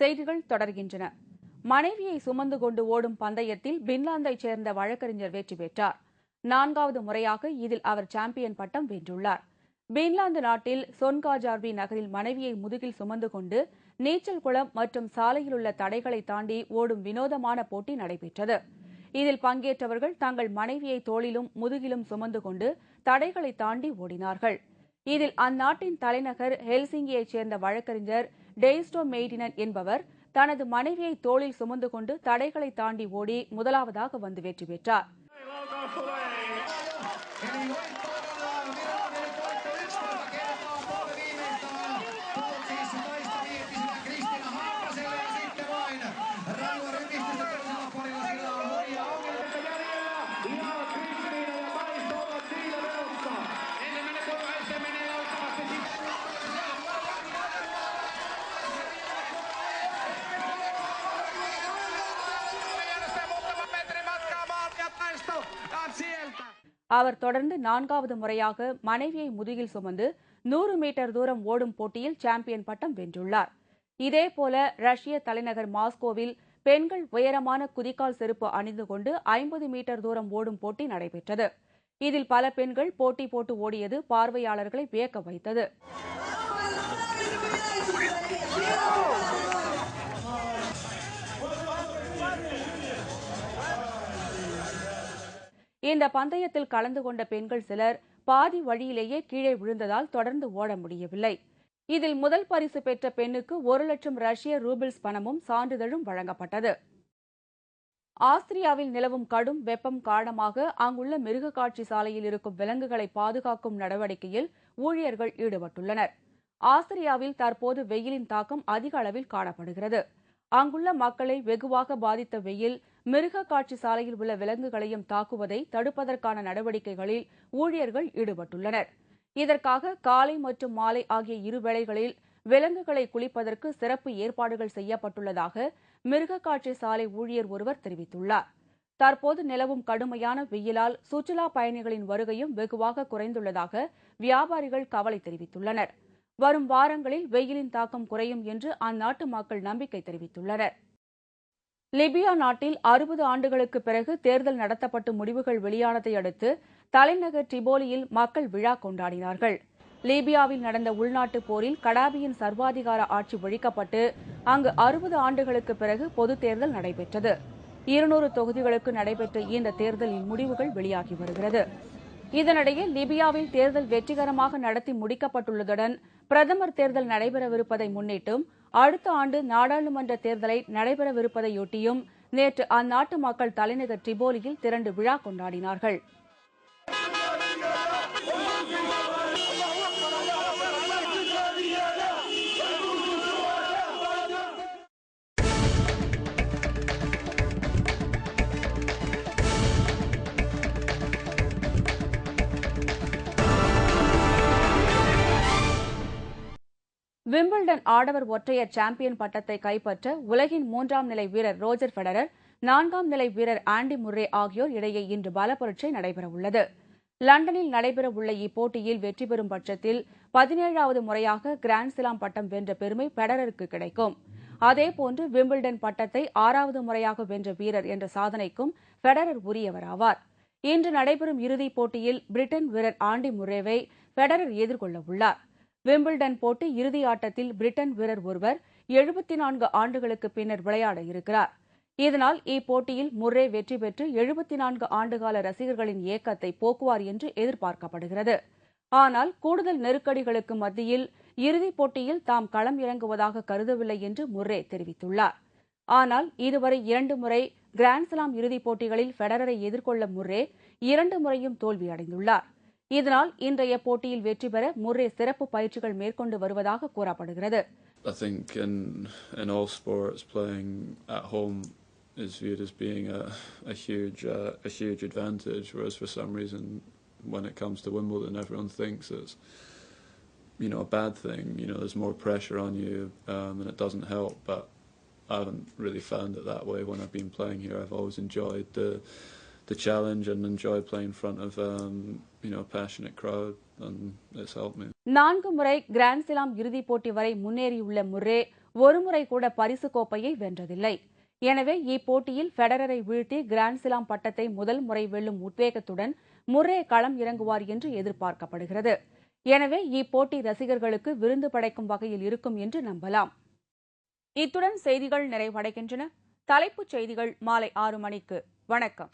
செய்திகள் தொடர்கின்றன. மனைவியை சுமந்து கொண்டு ஓடும் பந்தயத்தில் பின்லாந்தைச் சேர்ந்த வழக்கறிஞர் வெற்றி பெற்றார். 4வது முறையாக இதில் அவர் சாம்பியன் பட்டம் வென்றுள்ளார். பின்லாந்து நாட்டில் சொன்காஜார்வி நகரில் மனைவியை முதுகில் சுமந்து கொண்டு நீச்சல் குளம் மற்றும் சாலையில் உள்ள தடைகளை தாண்டி ஓடும் வினோதமான போட்டி நடைபெற்றது. இதில் பங்கேற்றவர்கள் தங்கள் மனைவியை தோளிலும் முதுகிலும் சுமந்து கொண்டு தடைகளை தாண்டி ஓடினார்கள். இதில் அந்நாட்டின் தலைநகர் ஹெல்சிங்கியைச் சேர்ந்த வழக்கறிஞர் டெய்ஸ்டோ மெய்டினன் என்பவர் தனது மனைவியை தோளில் சுமந்து கொண்டு தடைகளை தாண்டி ஓடி முதலாவதாக வந்து வெற்றி பெற்றார். அவர் தொடர்ந்து 4வது முறையாக மனைவியை முதுகில் சுமந்து 100 மீட்டர் தூரம் ஓடும் போட்டியில் சாம்பியன் பட்டம் வென்றுள்ளார். இதேபோல ரஷ்ய தலைநகர் மாஸ்கோவில் பெண்கள் உயரமான குதிக்கால் செருப்பு அணிந்து கொண்டு 50 மீட்டர் தூரம் ஓடும் போட்டி நடைபெற்றது. இதில் பல பெண்கள் போட்டி போட்டு ஓடியது பார்வையாளர்களை வியக்க வைத்தது. இந்த பந்தயத்தில் கலந்து கொண்ட பெண்கள் சிலர் பாதி வழியிலேயே கீழே விழுந்ததால் தொடர்ந்து ஓட முடியவில்லை. இதில் முதல் பரிசு பெற்ற பெண்ணுக்கு 1,00,000 ரஷ்ய ரூபிள்ஸ் பணமும் சான்றிதழும் வழங்கப்பட்டது. ஆஸ்திரியாவில் நிலவும் கடும் வெப்பம் காரணமாக அங்குள்ள மிருகக்காட்சி சாலையில் இருக்கும் விலங்குகளை பாதுகாக்கும் நடவடிக்கையில் ஊழியர்கள் ஈடுபட்டுள்ளனர். ஆஸ்திரியாவில் தற்போது வெயிலின் தாக்கம் அதிக அளவில் காணப்படுகிறது. அங்குள்ள மக்களை வெகுவாக பாதித்த வெயில் மிருக காட்சி சாலையில் உள்ள விலங்குகளையும் தாக்குவதை தடுப்பதற்கான நடவடிக்கைகளில் ஊழியர்கள் ஈடுபட்டுள்ளனர். இதற்காக காலை மற்றும் மாலை ஆகிய இருவேளைகளில் விலங்குகளை குளிப்பதற்கு சிறப்பு ஏற்பாடுகள் செய்யப்பட்டுள்ளதாக மிருக காட்சி சாலை ஊழியர் ஒருவர் தெரிவித்துள்ளார். தற்போது நிலவும் கடுமையான வெயிலால் சுற்றுலா பயணிகளின் வருகையும் வெகுவாக குறைந்துள்ளதாக வியாபாரிகள் கவலை தெரிவித்துள்ளனர். வரும் வாரங்களில் வெயிலின் தாக்கம் குறையும் என்று அந்நாட்டு மக்கள் நம்பிக்கை தெரிவித்துள்ளனர். லிபியா நாட்டில் 60 ஆண்டுகளுக்கு பிறகு தேர்தல் நடத்தப்பட்டு முடிவுகள் வெளியானதை அடுத்து தலைநகர் டிரிபோலியில் மக்கள் விழா கொண்டாடினார்கள். லிபியாவில் நடந்த உள்நாட்டுப் போரில் கடாபியின் சர்வாதிகார ஆட்சி ஒழிக்கப்பட்டு அங்கு 60 ஆண்டுகளுக்கு பிறகு பொதுத் தேர்தல் நடைபெற்றது. 200 தொகுதிகளுக்கு நடைபெற்ற இந்த தேர்தலின் முடிவுகள் வெளியாகி வருகிறது. இதனிடையே லிபியாவில் தேர்தல் வெற்றிகரமாக நடத்தி முடிக்கப்பட்டுள்ளதுடன் பிரதமர் தேர்தல் நடைபெறவிருப்பதை முன்னிட்டும் அடுத்த ஆண்டு நாடாளுமன்ற தேர்தலை நடைபெறவிருப்பதையொட்டியும் நேற்று அந்நாட்டு மக்கள் தலைநகர் டிரிபோலியில் திரண்டு விழா கொண்டாடினார்கள். விம்பிள்டன் ஆடவர் ஒற்றையர் சாம்பியன் பட்டத்தை கைப்பற்ற உலகின் 3ஆம் நிலை வீரர் ரோஜர் ஃபெடரர், 4ஆம் நிலை வீரர் ஆண்டி முர்ரே ஆகியோர் இடையே இன்று பலப்பரீட்சை நடைபெறவுள்ளது. லண்டனில் நடைபெறவுள்ள இப்போட்டியில் வெற்றி பெறும் பட்சத்தில் 17வது முறையாக கிராண்ட்ஸ்லாம் பட்டம் வென்ற பெருமை ஃபெடரருக்கு கிடைக்கும். அதேபோன்று விம்பிள்டன் பட்டத்தை 6வது முறையாக வென்ற வீரர் என்ற சாதனைக்கும் ஃபெடரர் உரியவராவார். இன்று நடைபெறும் இறுதிப் போட்டியில் பிரிட்டன் வீரர் ஆண்டி முர்ரேவை ஃபெடரர் எதிர்கொள்ளவுள்ளார். விம்பிள்டன் போட்டி இறுதி ஆட்டத்தில் பிரிட்டன் வீரர் ஒருவர் 74 ஆண்டுகளுக்கு பின்னர் விளையாட இருக்கிறார். இதனால் இப்போட்டியில் முர்ரே வெற்றி பெற்று 74 ஆண்டுகால ரசிகர்களின் ஏக்கத்தை போக்குவார் என்று எதிர்பார்க்கப்படுகிறது. ஆனால் கூடுதல் நெருக்கடிகளுக்கு மத்தியில் இறுதிப் போட்டியில் தாம் களம் இறங்குவதாக கருதவில்லை என்று முர்ரே தெரிவித்துள்ளார். ஆனால் இதுவரை 2 முறை கிராண்ட்ஸ்லாம் இறுதிப் போட்டிகளில் ஃபெடரரை எதிர்கொள்ள முர்ரே 2 முறையும் தோல்வியடைந்துள்ளார். இதனால் இன்றைய போட்டியில் வெற்றி பெற முர்ரே சிறப்பு பயிற்சிகள் மேற்கொண்டு வருவதாக கூறப்படுகிறது. I think in all sports, playing at home is viewed as being a huge advantage, whereas for some reason when it comes to Wimbledon everyone thinks it's a bad thing. There's more pressure on you and it doesn't help, but I haven't really found it that way when I've been playing here. I've always enjoyed the challenge and enjoy playing in front of a passionate crowd, and it's helped me. 4 முறை grand slam இறுதிப் போட்டி வரை முன்னேறியுள்ள Murray ஒருமுறை கூட பரிசு கோப்பையை வென்றதில்லை. எனவே இப்போட்டியில் ஃபெடரரை வீழ்த்தி கிராண்ட்ஸ்லாம் பட்டத்தை முதல் முறை வெல்லும் உத்வேகத்துடன் முர்ரே களம் இறங்குவார் என்று எதிர்பார்க்கப்படுகிறது. எனவே இப்போட்டி ரசிகர்களுக்கு விருந்து படைக்கும் வகையில் இருக்கும் என்று நம்பலாம். இத்துடன் செய்திகள் நிறைவடைகின்றன. தலைப்புச் செய்திகள் மாலை 6 மணிக்கு. வணக்கம்.